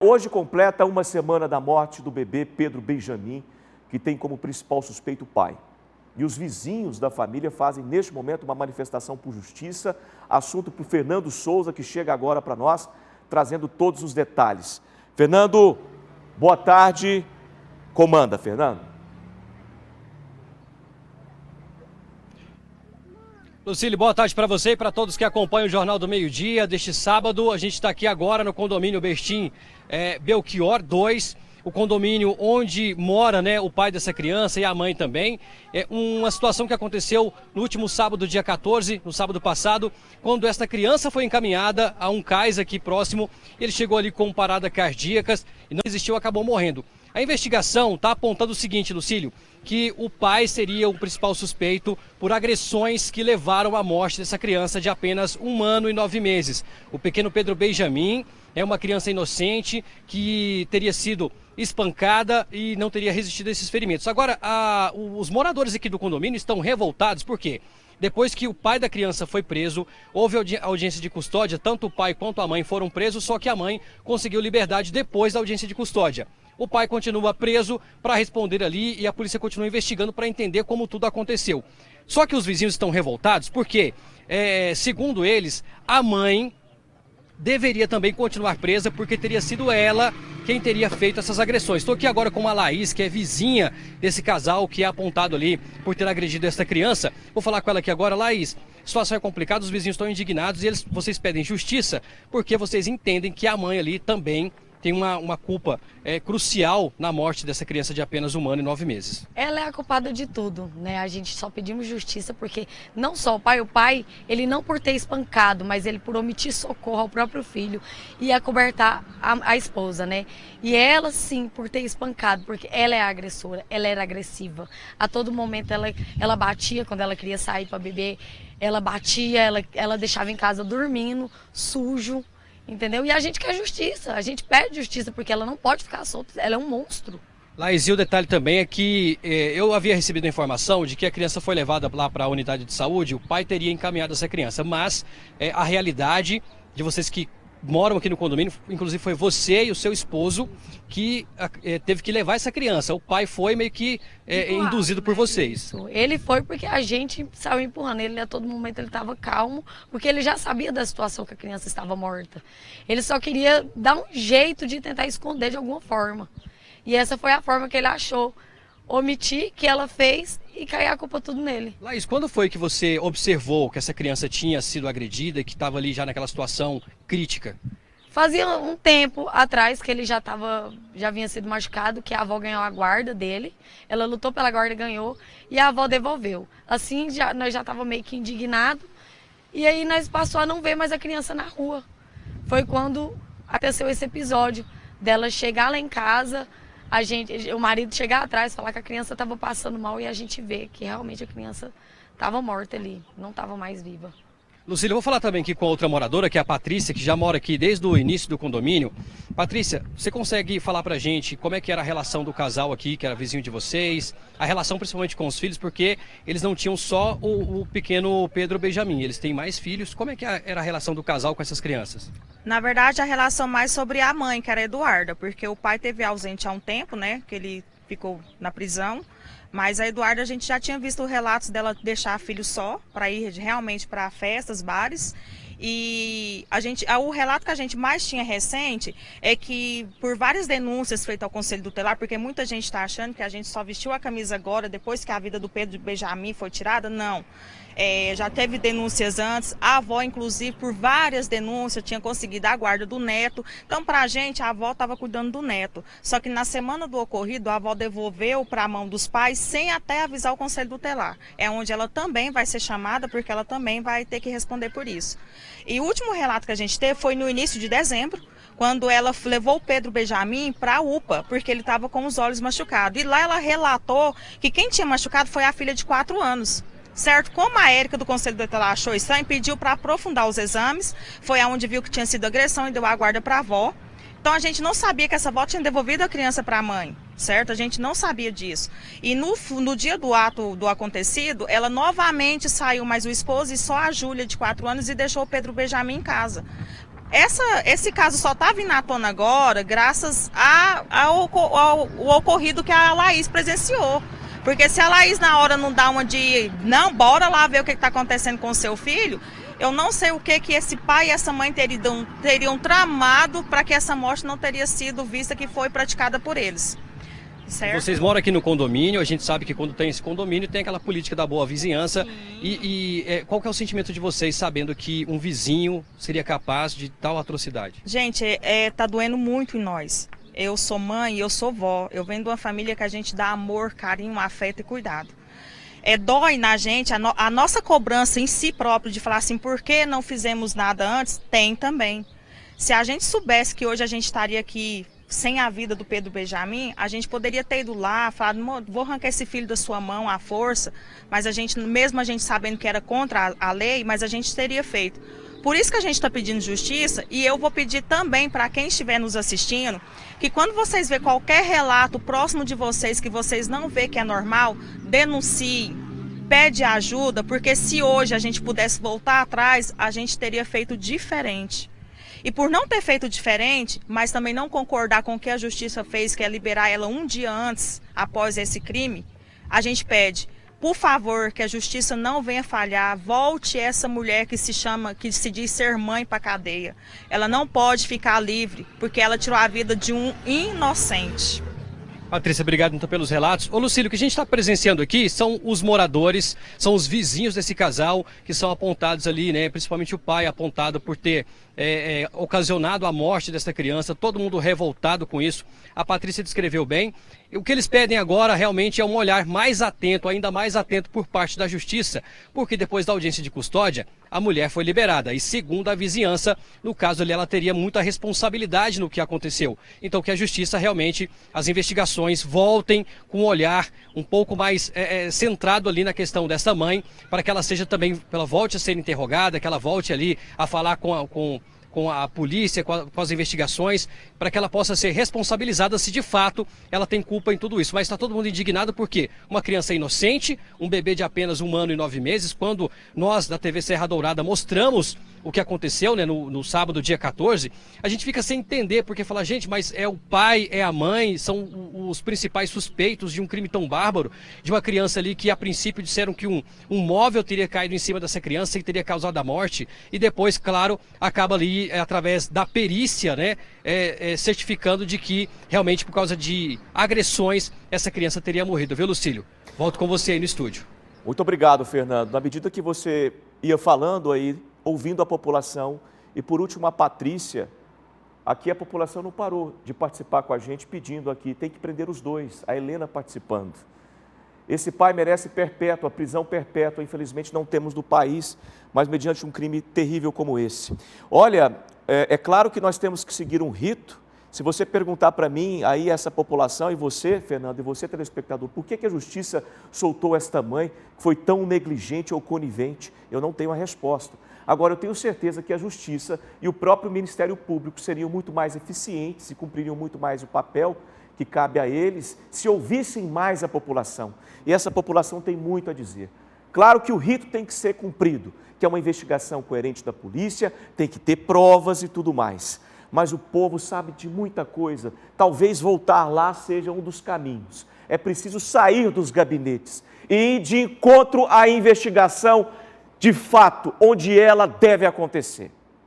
Hoje completa uma semana da morte do bebê Pedro Benjamin, que tem como principal suspeito o pai. E os vizinhos da família fazem, neste momento, uma manifestação por justiça. Assunto para o Fernando Souza, que chega agora para nós, trazendo todos os detalhes. Fernando, boa tarde. Comanda, Fernando. Lucílio, boa tarde para você e para todos que acompanham o Jornal do Meio-Dia deste sábado. A gente está aqui agora no condomínio Bestim Belchior 2, o condomínio onde mora, o pai dessa criança e a mãe também. É uma situação que aconteceu no último sábado, dia 14, no sábado passado, quando esta criança foi encaminhada a um cais aqui próximo. Ele chegou ali com parada cardíacas e não resistiu, acabou morrendo. A investigação está apontando o seguinte, Lucílio, que o pai seria o principal suspeito por agressões que levaram à morte dessa criança de apenas 1 ano e 9 meses. O pequeno Pedro Benjamin é uma criança inocente que teria sido espancada e não teria resistido a esses ferimentos. Agora, os moradores aqui do condomínio estão revoltados, por quê? Depois que o pai da criança foi preso, houve audiência de custódia, tanto o pai quanto a mãe foram presos, só que a mãe conseguiu liberdade depois da audiência de custódia. O pai continua preso para responder ali e a polícia continua investigando para entender como tudo aconteceu. Só que os vizinhos estão revoltados porque, segundo eles, a mãe deveria também continuar presa porque teria sido ela quem teria feito essas agressões. Estou aqui agora com a Laís, que é vizinha desse casal que é apontado ali por ter agredido essa criança. Vou falar com ela aqui agora. Laís, a situação é complicada, os vizinhos estão indignados e vocês pedem justiça porque vocês entendem que a mãe ali também tem uma culpa crucial na morte dessa criança de apenas 1 ano e 9 meses. Ela é a culpada de tudo, A gente só pedimos justiça porque não só o pai, ele não por ter espancado, mas ele por omitir socorro ao próprio filho e acobertar a esposa, E ela sim, por ter espancado, porque ela é a agressora, ela era agressiva. A todo momento ela batia quando ela queria sair para beber, ela batia, ela deixava em casa dormindo, sujo. Entendeu? E a gente quer justiça, a gente pede justiça porque ela não pode ficar solta, ela é um monstro. Laís, e o detalhe também é que eu havia recebido a informação de que a criança foi levada lá para a unidade de saúde, o pai teria encaminhado essa criança, mas a realidade de vocês que moram aqui no condomínio, inclusive foi você e o seu esposo que teve que levar essa criança. O pai foi meio que induzido por vocês. Isso. Ele foi porque a gente saiu empurrando ele, a todo momento ele estava calmo, porque ele já sabia da situação que a criança estava morta. Ele só queria dar um jeito de tentar esconder de alguma forma. E essa foi a forma que ele achou. Omitir que ela fez e cair a culpa tudo nele. Laís, quando foi que você observou que essa criança tinha sido agredida e que estava ali já naquela situação crítica? Fazia um tempo atrás que ele já vinha sido machucado, que a avó ganhou a guarda dele. Ela lutou pela guarda, ganhou e a avó devolveu. Assim, nós já estávamos meio que indignados. E aí nós passou a não ver mais a criança na rua. Foi quando aconteceu esse episódio dela chegar lá em casa, o marido chegar atrás, falar que a criança estava passando mal e a gente vê que realmente a criança estava morta ali, não estava mais viva. Lucília, eu vou falar também aqui com a outra moradora, que é a Patrícia, que já mora aqui desde o início do condomínio. Patrícia, você consegue falar pra gente como é que era a relação do casal aqui, que era vizinho de vocês, a relação principalmente com os filhos, porque eles não tinham só o pequeno Pedro Benjamin, eles têm mais filhos. Como é que era a relação do casal com essas crianças? Na verdade, a relação mais sobre a mãe, que era a Eduarda, porque o pai teve ausente há um tempo, que ele ficou na prisão. Mas a Eduarda, a gente já tinha visto relatos dela deixar filho só, para ir realmente para festas, bares. E o relato que a gente mais tinha recente é que por várias denúncias feitas ao Conselho Tutelar, porque muita gente está achando que a gente só vestiu a camisa agora, depois que a vida do Pedro Benjamin foi tirada, não. Já teve denúncias antes, a avó inclusive por várias denúncias tinha conseguido a guarda do neto, então pra gente a avó estava cuidando do neto, só que na semana do ocorrido a avó devolveu para a mão dos pais sem até avisar o Conselho Tutelar, é onde ela também vai ser chamada porque ela também vai ter que responder por isso. E o último relato que a gente teve foi no início de dezembro, quando ela levou o Pedro Benjamin para a UPA, porque ele estava com os olhos machucados, e lá ela relatou que quem tinha machucado foi a filha de 4 anos. Certo? Como a Érica do Conselho Tutelar achou estranho, pediu para aprofundar os exames, foi aonde viu que tinha sido agressão e deu a guarda para a avó. Então a gente não sabia que essa avó tinha devolvido a criança para a mãe, certo? A gente não sabia disso. E no dia do ato do acontecido, ela novamente saiu mais o esposo e só a Júlia de 4 anos e deixou o Pedro Benjamin em casa. Esse caso só está vindo à tona agora graças ao ocorrido que a Laís presenciou. Porque se a Laís na hora não dá uma de, não, bora lá ver o que está acontecendo com o seu filho, eu não sei o que esse pai e essa mãe teriam tramado para que essa morte não teria sido vista que foi praticada por eles. Certo? Vocês moram aqui no condomínio, a gente sabe que quando tem esse condomínio tem aquela política da boa vizinhança. Qual que é o sentimento de vocês sabendo que um vizinho seria capaz de tal atrocidade? Gente, tá doendo muito em nós. Eu sou mãe e eu sou vó. Eu venho de uma família que a gente dá amor, carinho, afeto e cuidado. Dói na gente a nossa cobrança em si próprio de falar assim, por que não fizemos nada antes? Tem também. Se a gente soubesse que hoje a gente estaria aqui sem a vida do Pedro Benjamin, a gente poderia ter ido lá, falado, vou arrancar esse filho da sua mão à força, mas mesmo a gente sabendo que era contra a lei, mas a gente teria feito. Por isso que a gente está pedindo justiça, e eu vou pedir também para quem estiver nos assistindo, que quando vocês verem qualquer relato próximo de vocês, que vocês não vê que é normal, denuncie, pede ajuda, porque se hoje a gente pudesse voltar atrás, a gente teria feito diferente. E por não ter feito diferente, mas também não concordar com o que a justiça fez, que é liberar ela um dia antes, após esse crime, a gente pede, por favor, que a justiça não venha falhar, volte essa mulher que se diz ser mãe para a cadeia. Ela não pode ficar livre, porque ela tirou a vida de um inocente. Patrícia, obrigado então pelos relatos. Ô Lucílio, o que a gente está presenciando aqui são os moradores, são os vizinhos desse casal que são apontados ali, né? Principalmente o pai apontado por ter ocasionado a morte dessa criança, todo mundo revoltado com isso. A Patrícia descreveu bem. O que eles pedem agora realmente é um olhar mais atento, ainda mais atento por parte da justiça, porque depois da audiência de custódia, a mulher foi liberada e segundo a vizinhança, no caso ali ela teria muita responsabilidade no que aconteceu. Então que a justiça realmente, as investigações voltem com um olhar um pouco mais centrado ali na questão dessa mãe, para que ela seja também, ela volte a ser interrogada, que ela volte ali a falar com a polícia, com as investigações, para que ela possa ser responsabilizada se de fato ela tem culpa em tudo isso. Mas está todo mundo indignado porque uma criança inocente, um bebê de apenas 1 ano e 9 meses, quando nós da TV Serra Dourada mostramos o que aconteceu, né, no sábado, dia 14, a gente fica sem entender, porque fala, gente, mas é o pai, é a mãe, são os principais suspeitos de um crime tão bárbaro, de uma criança ali que a princípio disseram que um móvel teria caído em cima dessa criança e teria causado a morte, e depois, claro, acaba ali através da perícia, né, certificando de que realmente por causa de agressões essa criança teria morrido, viu, Lucílio? Volto com você aí no estúdio. Muito obrigado, Fernando. Na medida que você ia falando aí, ouvindo a população, e por último a Patrícia, aqui a população não parou de participar com a gente, pedindo aqui, tem que prender os dois, a Helena participando. Esse pai merece perpétua, prisão perpétua, infelizmente não temos no país, mas mediante um crime terrível como esse. Olha, é claro que nós temos que seguir um rito. Se você perguntar para mim, aí essa população, e você, Fernando, e você, telespectador, por que a justiça soltou esta mãe que foi tão negligente ou conivente? Eu não tenho a resposta. Agora, eu tenho certeza que a justiça e o próprio Ministério Público seriam muito mais eficientes e cumpririam muito mais o papel que cabe a eles se ouvissem mais a população. E essa população tem muito a dizer. Claro que o rito tem que ser cumprido, que é uma investigação coerente da polícia, tem que ter provas e tudo mais. Mas o povo sabe de muita coisa. Talvez voltar lá seja um dos caminhos. É preciso sair dos gabinetes e ir de encontro à investigação de fato, onde ela deve acontecer.